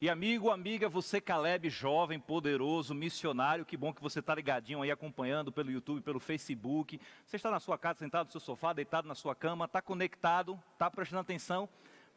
E amigo, amiga, você Caleb, jovem, poderoso, missionário, que bom que você está ligadinho aí acompanhando pelo YouTube, pelo Facebook. Você está na sua casa, sentado no seu sofá, deitado na sua cama, está conectado, está prestando atenção.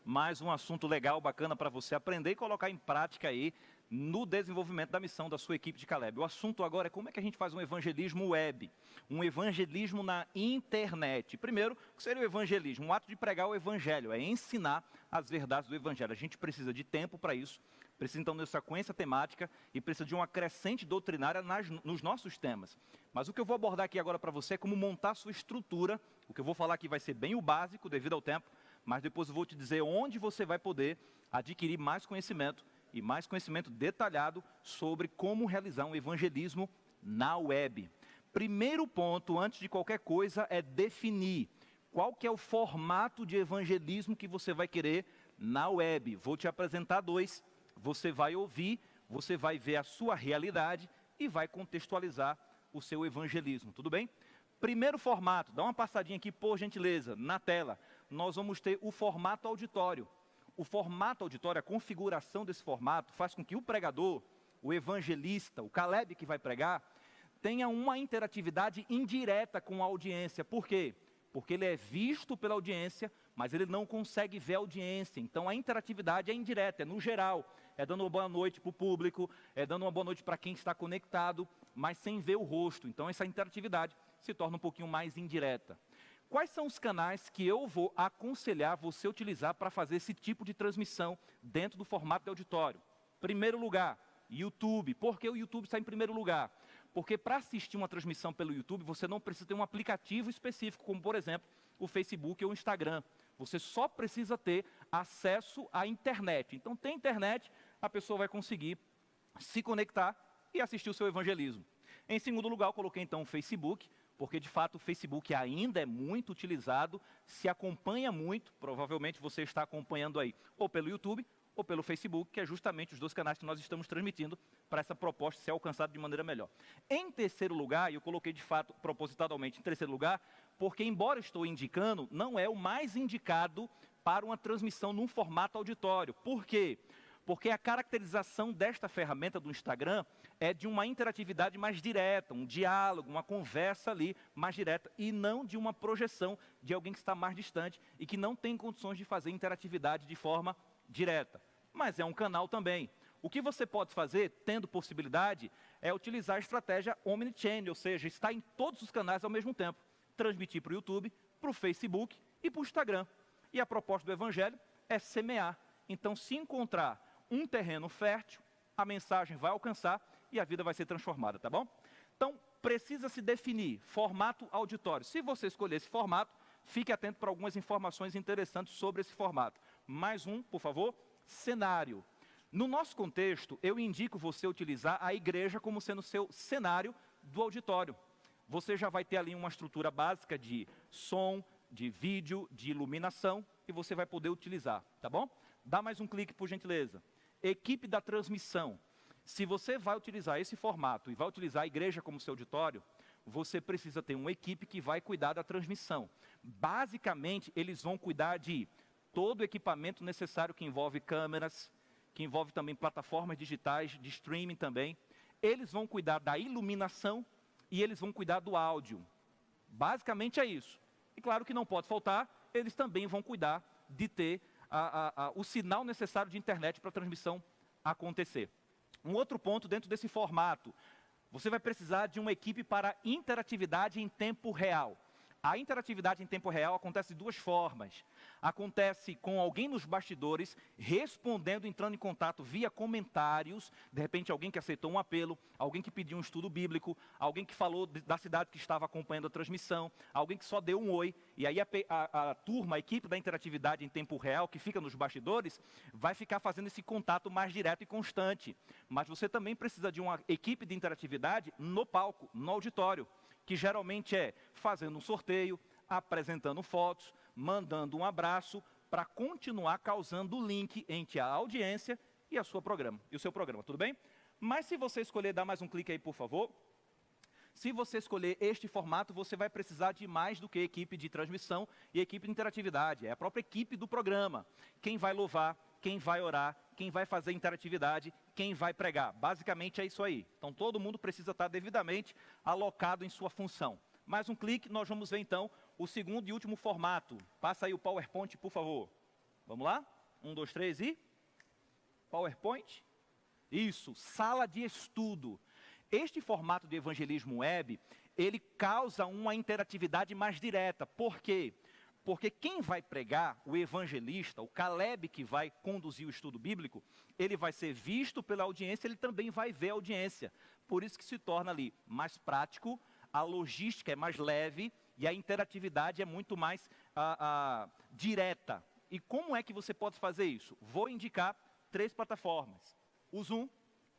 Mais um assunto legal, bacana para você aprender e colocar em prática aí no desenvolvimento da missão da sua equipe de Caleb. O assunto agora é como é que a gente faz um evangelismo web, um evangelismo na internet. Primeiro, o que seria o evangelismo? Um ato de pregar o evangelho, é ensinar as verdades do evangelho. A gente precisa de tempo para isso, precisa então de uma sequência temática e precisa de uma crescente doutrinária nos nossos temas. Mas o que eu vou abordar aqui agora para você é como montar a sua estrutura. O que eu vou falar aqui vai ser bem o básico devido ao tempo, mas depois eu vou te dizer onde você vai poder adquirir mais conhecimento e mais conhecimento detalhado sobre como realizar um evangelismo na web. Primeiro ponto, antes de qualquer coisa, é definir qual que é o formato de evangelismo que você vai querer na web. Vou te apresentar dois, você vai ouvir, você vai ver a sua realidade e vai contextualizar o seu evangelismo, tudo bem? Primeiro formato, dá uma passadinha aqui, por gentileza, na tela. Nós vamos ter o formato auditório. O formato auditório, a configuração desse formato, faz com que o pregador, o evangelista, o Caleb que vai pregar, tenha uma interatividade indireta com a audiência. Por quê? Porque ele é visto pela audiência, mas ele não consegue ver a audiência. Então a interatividade é indireta, é no geral. É dando uma boa noite para o público, é dando uma boa noite para quem está conectado, mas sem ver o rosto. Então essa interatividade se torna um pouquinho mais indireta. Quais são os canais que eu vou aconselhar você utilizar para fazer esse tipo de transmissão dentro do formato de auditório? Primeiro lugar, YouTube. Por que o YouTube está em primeiro lugar? Porque para assistir uma transmissão pelo YouTube, você não precisa ter um aplicativo específico, como por exemplo, o Facebook ou o Instagram. Você só precisa ter acesso à internet. Então tem internet, a pessoa vai conseguir se conectar e assistir o seu evangelismo. Em segundo lugar, eu coloquei então o Facebook, porque de fato o Facebook ainda é muito utilizado, se acompanha muito, provavelmente você está acompanhando aí, ou pelo YouTube, ou pelo Facebook, que é justamente os dois canais que nós estamos transmitindo para essa proposta ser alcançada de maneira melhor. Em terceiro lugar, e eu coloquei de fato propositalmente em terceiro lugar, porque embora estou indicando, não é o mais indicado para uma transmissão num formato auditório. Por quê? Porque a caracterização desta ferramenta do Instagram é de uma interatividade mais direta, um diálogo, uma conversa ali mais direta, e não de uma projeção de alguém que está mais distante e que não tem condições de fazer interatividade de forma direta. Mas é um canal também. O que você pode fazer, tendo possibilidade, é utilizar a estratégia omnichannel, ou seja, estar em todos os canais ao mesmo tempo. Transmitir para o YouTube, para o Facebook e para o Instagram. E a proposta do Evangelho é semear. Então, se encontrar um terreno fértil, a mensagem vai alcançar e a vida vai ser transformada, tá bom? Então, precisa se definir formato auditório. Se você escolher esse formato, fique atento para algumas informações interessantes sobre esse formato. Mais um, por favor, cenário. No nosso contexto, eu indico você utilizar a igreja como sendo seu cenário do auditório. Você já vai ter ali uma estrutura básica de som, de vídeo, de iluminação, e você vai poder utilizar, tá bom? Dá mais um clique, por gentileza. Equipe da transmissão. Se você vai utilizar esse formato e vai utilizar a igreja como seu auditório, você precisa ter uma equipe que vai cuidar da transmissão. Basicamente, eles vão cuidar de todo o equipamento necessário que envolve câmeras, que envolve também plataformas digitais, de streaming também. Eles vão cuidar da iluminação e eles vão cuidar do áudio. Basicamente é isso. E claro que não pode faltar, eles também vão cuidar de ter o sinal necessário de internet para a transmissão acontecer. Um outro ponto dentro desse formato, você vai precisar de uma equipe para interatividade em tempo real. A interatividade em tempo real acontece de duas formas. Acontece com alguém nos bastidores, respondendo, entrando em contato via comentários, de repente alguém que aceitou um apelo, alguém que pediu um estudo bíblico, alguém que falou da cidade que estava acompanhando a transmissão, alguém que só deu um oi, e aí a turma, a equipe da interatividade em tempo real, que fica nos bastidores, vai ficar fazendo esse contato mais direto e constante. Mas você também precisa de uma equipe de interatividade no palco, no auditório, que geralmente é fazendo um sorteio, apresentando fotos, mandando um abraço, para continuar causando o link entre a audiência e o seu programa, tudo bem? Mas se você escolher, dá mais um clique aí, por favor. Se você escolher este formato, você vai precisar de mais do que equipe de transmissão e equipe de interatividade. É a própria equipe do programa. Quem vai louvar, quem vai orar, quem vai fazer interatividade, quem vai pregar. Basicamente é isso aí. Então todo mundo precisa estar devidamente alocado em sua função. Mais um clique, nós vamos ver então o segundo e último formato. Passa aí o PowerPoint, por favor. Vamos lá? 1, 2, 3 e... PowerPoint. Isso, sala de estudo. Este formato de evangelismo web, ele causa uma interatividade mais direta. Por quê? Porque quem vai pregar, o evangelista, o Caleb que vai conduzir o estudo bíblico, ele vai ser visto pela audiência, ele também vai ver a audiência. Por isso que se torna ali mais prático, a logística é mais leve e a interatividade é muito mais direta. E como é que você pode fazer isso? Vou indicar 3 plataformas: o Zoom,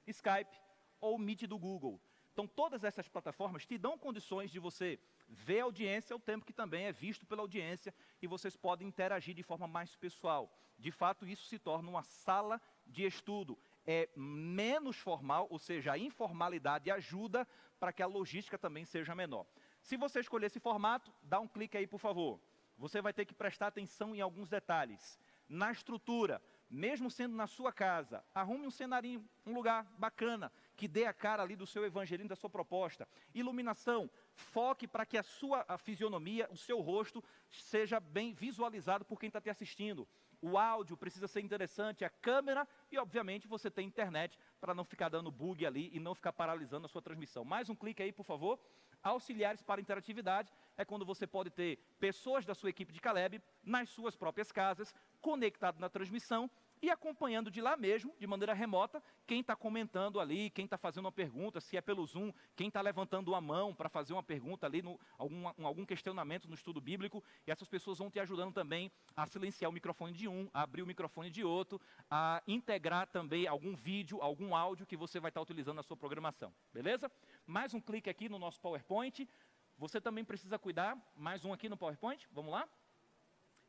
Skype ou o Meet do Google. Então, todas essas plataformas te dão condições de você ver a audiência ao tempo que também é visto pela audiência e vocês podem interagir de forma mais pessoal. De fato, isso se torna uma sala de estudo. É menos formal, ou seja, a informalidade ajuda para que a logística também seja menor. Se você escolher esse formato, dá um clique aí, por favor. Você vai ter que prestar atenção em alguns detalhes. Na estrutura, mesmo sendo na sua casa, arrume um cenarinho, um lugar bacana, que dê a cara ali do seu evangelismo, da sua proposta. Iluminação, foque para que a fisionomia, o seu rosto, seja bem visualizado por quem está te assistindo. O áudio precisa ser interessante, a câmera e, obviamente, você tem internet para não ficar dando bug ali e não ficar paralisando a sua transmissão. Mais um clique aí, por favor. Auxiliares para interatividade é quando você pode ter pessoas da sua equipe de Caleb nas suas próprias casas, conectado na transmissão e acompanhando de lá mesmo, de maneira remota, quem está comentando ali, quem está fazendo uma pergunta, se é pelo Zoom, quem está levantando a mão para fazer uma pergunta ali, algum questionamento no estudo bíblico, e essas pessoas vão te ajudando também a silenciar o microfone de um, a abrir o microfone de outro, a integrar também algum vídeo, algum áudio que você vai estar utilizando na sua programação, beleza? Mais um clique aqui no nosso PowerPoint. Você também precisa cuidar, mais um aqui no PowerPoint, vamos lá?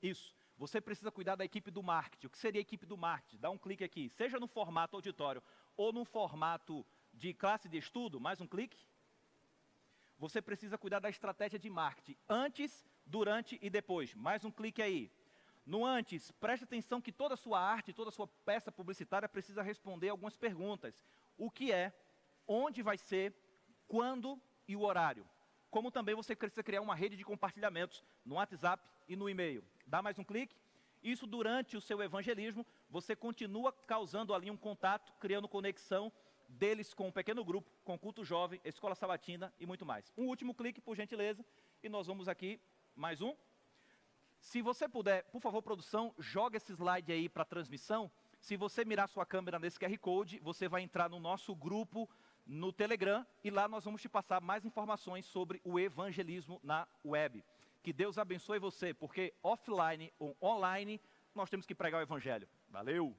Isso. Você precisa cuidar da equipe do marketing. O que seria a equipe do marketing? Dá um clique aqui, seja no formato auditório ou no formato de classe de estudo, mais um clique. Você precisa cuidar da estratégia de marketing, antes, durante e depois. Mais um clique aí. No antes, preste atenção que toda a sua arte, toda a sua peça publicitária precisa responder algumas perguntas. O que é, onde vai ser, quando e o horário. Como também você precisa criar uma rede de compartilhamentos no WhatsApp e no e-mail. Dá mais um clique. Isso durante o seu evangelismo, você continua causando ali um contato, criando conexão deles com um pequeno grupo, com culto jovem, escola sabatina e muito mais. Um último clique, por gentileza, e nós vamos aqui, mais um. Se você puder, por favor, produção, joga esse slide aí para a transmissão. Se você mirar sua câmera nesse QR Code, você vai entrar no nosso grupo no Telegram, e lá nós vamos te passar mais informações sobre o evangelismo na web. Que Deus abençoe você, porque offline ou online, nós temos que pregar o evangelho. Valeu!